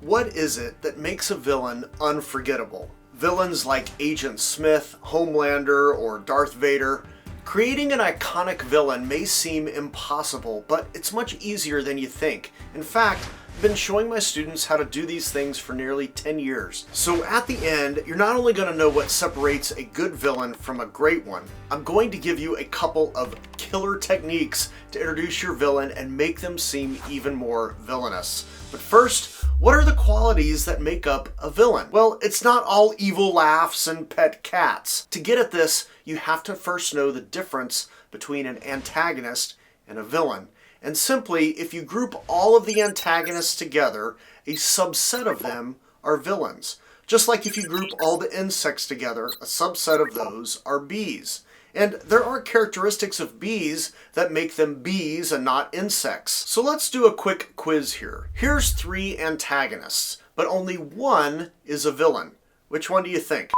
What is it that makes a villain unforgettable? Villains like Agent Smith, Homelander, or Darth Vader. Creating an iconic villain may seem impossible, but it's much easier than you think. In fact, I've been showing my students how to do these things for nearly 10 years. So at the end, you're not only going to know what separates a good villain from a great one, I'm going to give you a couple of killer techniques to introduce your villain and make them seem even more villainous. But first, what are the qualities that make up a villain? Well, it's not all evil laughs and pet cats. To get at this, you have to first know the difference between an antagonist and a villain. And simply, if you group all of the antagonists together, a subset of them are villains. Just like if you group all the insects together, a subset of those are bees. And there are characteristics of bees that make them bees and not insects. So let's do a quick quiz here. Here's 3 antagonists, but only one is a villain. Which one do you think?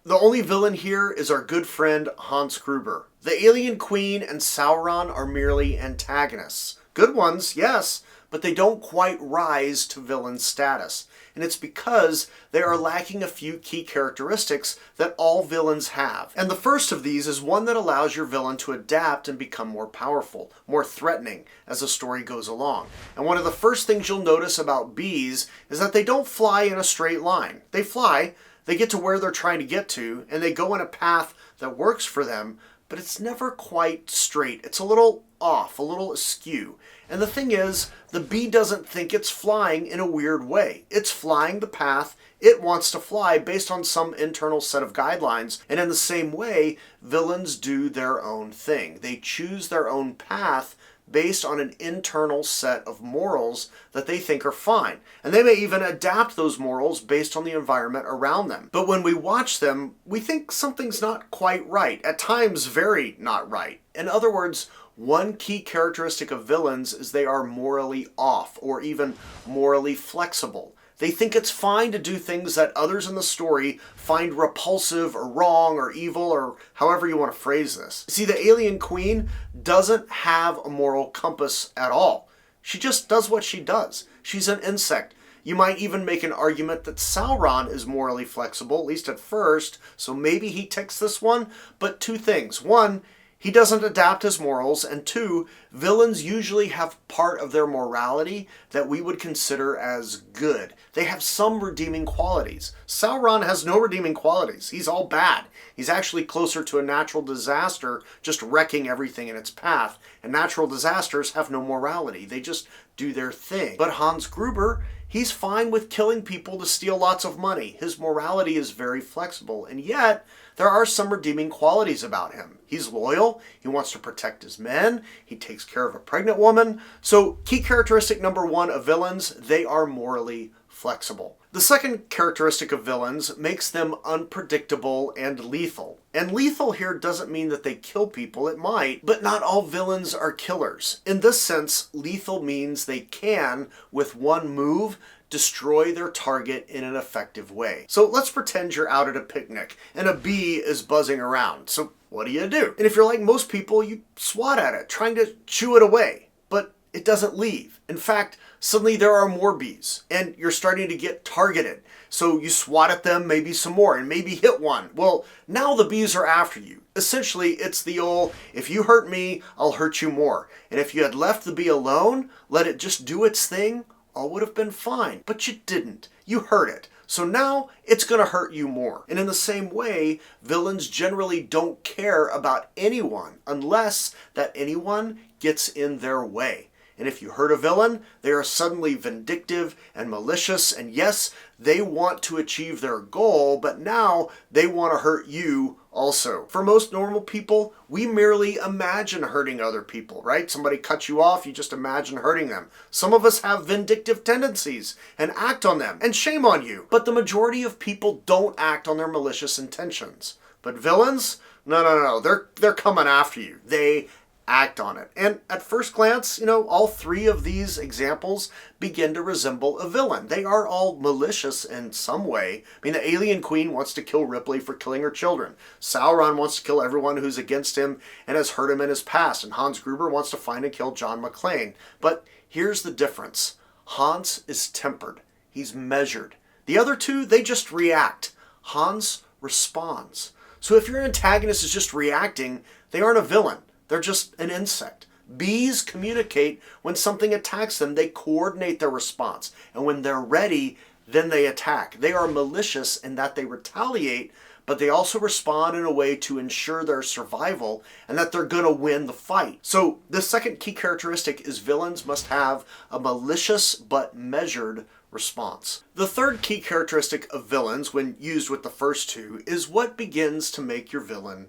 The only villain here is our good friend Hans Gruber. The Alien Queen and Sauron are merely antagonists. Good ones, yes, but they don't quite rise to villain status. And it's because they are lacking a few key characteristics that all villains have. And the first of these is one that allows your villain to adapt and become more powerful, more threatening as the story goes along. And one of the first things you'll notice about bees is that they don't fly in a straight line. They fly, they get to where they're trying to get to, and they go in a path that works for them, but it's never quite straight. It's a little off, a little askew. And the thing is, the bee doesn't think it's flying in a weird way. It's flying the path it wants to fly based on some internal set of guidelines. And in the same way, villains do their own thing. They choose their own path based on an internal set of morals that they think are fine. And they may even adapt those morals based on the environment around them. But when we watch them, we think something's not quite right, at times very not right. In other words, one key characteristic of villains is they are morally off, or even morally flexible. They think it's fine to do things that others in the story find repulsive or wrong or evil, or however you want to phrase this. See, the Alien Queen doesn't have a moral compass at all. She just does what she does. She's an insect. You might even make an argument that Sauron is morally flexible, at least at first, so maybe he ticks this one. But 2 things. 1, he doesn't adapt his morals, and 2, villains usually have part of their morality that we would consider as good. They have some redeeming qualities. Sauron has no redeeming qualities. He's all bad. He's actually closer to a natural disaster, just wrecking everything in its path. And natural disasters have no morality. They just do their thing. But Hans Gruber, he's fine with killing people to steal lots of money. His morality is very flexible, and yet there are some redeeming qualities about him. He's loyal, he wants to protect his men, he takes care of a pregnant woman. So key characteristic number 1 of villains, they are morally flexible. The second characteristic of villains makes them unpredictable and lethal. And lethal here doesn't mean that they kill people, it might, but not all villains are killers. In this sense, lethal means they can, with one move, destroy their target in an effective way. So let's pretend you're out at a picnic and a bee is buzzing around. So what do? And if you're like most people, you swat at it, trying to chew it away, but it doesn't leave. In fact, suddenly there are more bees and you're starting to get targeted. So you swat at them, maybe some more, and maybe hit one. Well, now the bees are after you. Essentially, it's the old, if you hurt me, I'll hurt you more. And if you had left the bee alone, let it just do its thing, all would have been fine. But you didn't. You hurt it. So now it's going to hurt you more. And in the same way, villains generally don't care about anyone unless that anyone gets in their way. And if you hurt a villain, they are suddenly vindictive and malicious, and yes, they want to achieve their goal, but now they want to hurt you also. For most normal people, we merely imagine hurting other people, right? Somebody cuts you off, you just imagine hurting them. Some of us have vindictive tendencies and act on them, and shame on you. But the majority of people don't act on their malicious intentions. But villains? No. They're coming after you. They act on it. And at first glance, all 3 of these examples begin to resemble a villain. They are all malicious in some way. I mean, the Alien Queen wants to kill Ripley for killing her children. Sauron wants to kill everyone who's against him and has hurt him in his past. And Hans Gruber wants to find and kill John McClane. But Here's the difference. Hans is tempered. He's measured. The other two, they just react. Hans responds. So if your antagonist is just reacting, they aren't a villain. They're just an insect. Bees communicate when something attacks them. They coordinate their response. And when they're ready, then they attack. They are malicious in that they retaliate, but they also respond in a way to ensure their survival and that they're going to win the fight. So the second key characteristic is villains must have a malicious but measured response. The third key characteristic of villains, when used with the first two, is what begins to make your villain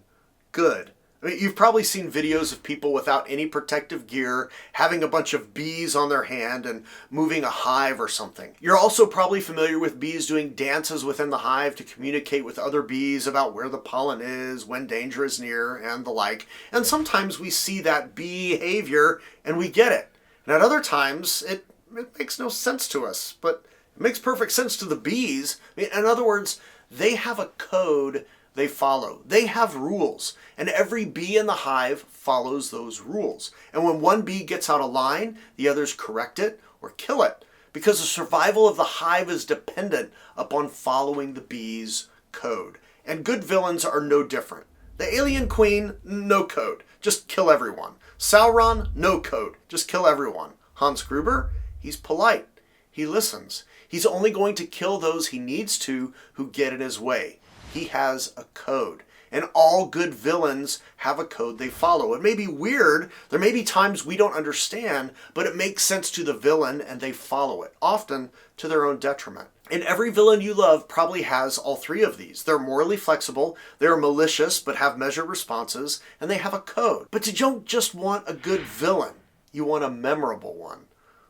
good. I mean, you've probably seen videos of people without any protective gear having a bunch of bees on their hand and moving a hive or something. You're also probably familiar with bees doing dances within the hive to communicate with other bees about where the pollen is, when danger is near, and the like. And sometimes we see that behavior and we get it. And at other times, it makes no sense to us, but it makes perfect sense to the bees. I mean, in other words, they have a code they follow. They have rules, and every bee in the hive follows those rules. And when one bee gets out of line, the others correct it or kill it, because the survival of the hive is dependent upon following the bee's code. And good villains are no different. The Alien Queen, no code, just kill everyone. Sauron, no code, just kill everyone. Hans Gruber, he's polite. He listens. He's only going to kill those he needs to who get in his way. He has a code. And all good villains have a code they follow. It may be weird, there may be times we don't understand, but it makes sense to the villain and they follow it, often to their own detriment. And every villain you love probably has all three of these. They're morally flexible, they're malicious but have measured responses, and they have a code. But you don't just want a good villain, you want a memorable one.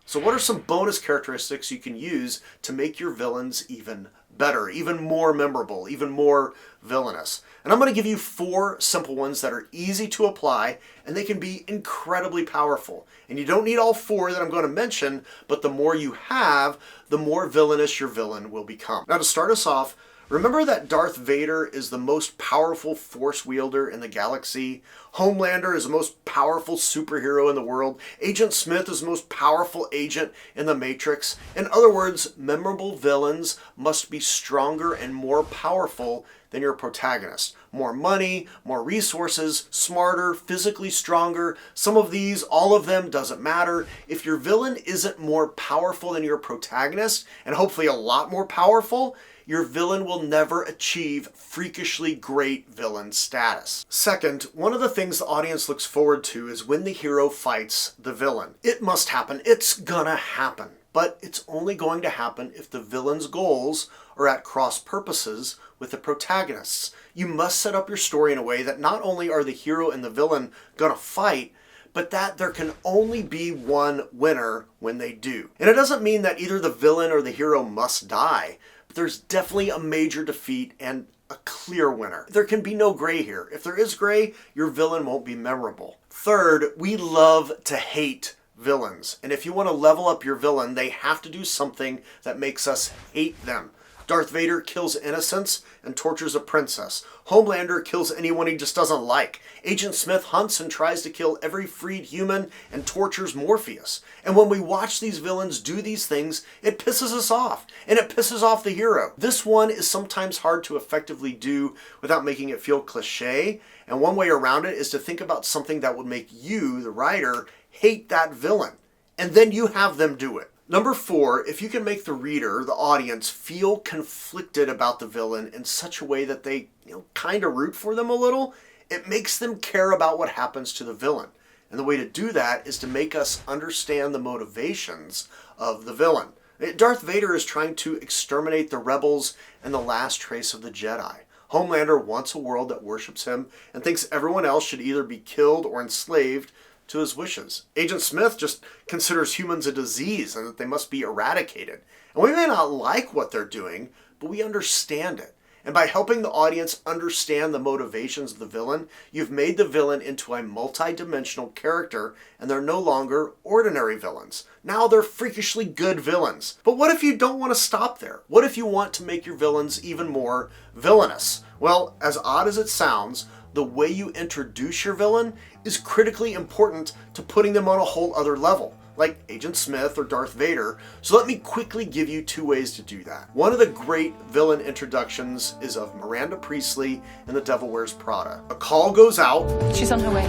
So what are some bonus characteristics you can use to make your villains even better, even more memorable, even more villainous? And I'm going to give you 4 simple ones that are easy to apply, and they can be incredibly powerful. And you don't need all 4 that I'm going to mention, but the more you have, the more villainous your villain will become. Now to start us off, remember that Darth Vader is the most powerful force wielder in the galaxy. Homelander is the most powerful superhero in the world. Agent Smith is the most powerful agent in the Matrix. In other words, memorable villains must be stronger and more powerful than your protagonist. More money, more resources, smarter, physically stronger. Some of these, all of them, doesn't matter. If your villain isn't more powerful than your protagonist, and hopefully a lot more powerful, your villain will never achieve freakishly great villain status. Second, one of the things the audience looks forward to is when the hero fights the villain. It must happen. It's gonna happen. But it's only going to happen if the villain's goals are at cross purposes with the protagonist's. You must set up your story in a way that not only are the hero and the villain gonna fight, but that there can only be one winner when they do. And it doesn't mean that either the villain or the hero must die, but there's definitely a major defeat and a clear winner. There can be no gray here. If there is gray, your villain won't be memorable. Third, we love to hate villains. And if you want to level up your villain, they have to do something that makes us hate them. Darth Vader kills innocents and tortures a princess. Homelander kills anyone he just doesn't like. Agent Smith hunts and tries to kill every freed human and tortures Morpheus. And when we watch these villains do these things, it pisses us off. And it pisses off the hero. This one is sometimes hard to effectively do without making it feel cliche. And one way around it is to think about something that would make you, the writer, hate that villain. And then you have them do it. Number 4, if you can make the reader, the audience, feel conflicted about the villain in such a way that they, kind of root for them a little, it makes them care about what happens to the villain. And the way to do that is to make us understand the motivations of the villain. Darth Vader is trying to exterminate the rebels and the last trace of the Jedi. Homelander wants a world that worships him and thinks everyone else should either be killed or enslaved to his wishes. Agent Smith just considers humans a disease and that they must be eradicated. And we may not like what they're doing, but we understand it. And by helping the audience understand the motivations of the villain, you've made the villain into a multi-dimensional character, and they're no longer ordinary villains. Now they're freakishly good villains. But what if you don't want to stop there? What if you want to make your villains even more villainous? Well, as odd as it sounds, the way you introduce your villain is critically important to putting them on a whole other level. like Agent Smith or Darth Vader, so let me quickly give you 2 ways to do that. One of the great villain introductions is of Miranda Priestley in The Devil Wears Prada. A call goes out. She's on her way.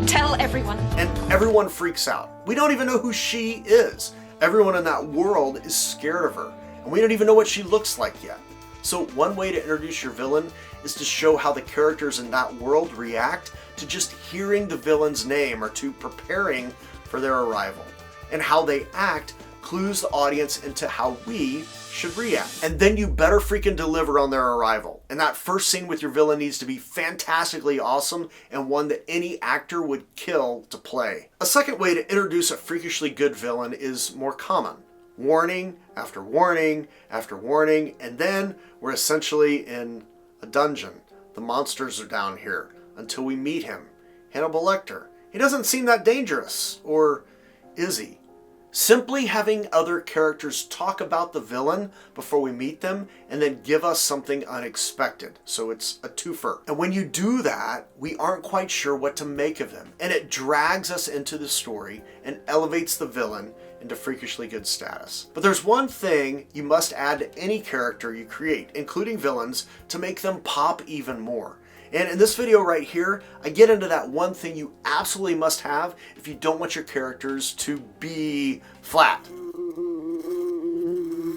Tell everyone. And everyone freaks out. We don't even know who she is. Everyone in that world is scared of her, and we don't even know what she looks like yet. So one way to introduce your villain is to show how the characters in that world react to just hearing the villain's name or to preparing for their arrival. And how they act clues the audience into how we should react. And then you better freaking deliver on their arrival. And that first scene with your villain needs to be fantastically awesome and one that any actor would kill to play. A second way to introduce a freakishly good villain is more common. Warning after warning after warning, and then we're essentially in a dungeon. The monsters are down here until we meet him, Hannibal Lecter. He doesn't seem that dangerous, or is he? Simply having other characters talk about the villain before we meet them and then give us something unexpected. So it's a twofer. And when you do that, we aren't quite sure what to make of him. And it drags us into the story and elevates the villain into freakishly good status. But there's one thing you must add to any character you create, including villains, to make them pop even more. And in this video right here, I get into that one thing you absolutely must have if you don't want your characters to be flat.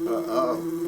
Uh-oh.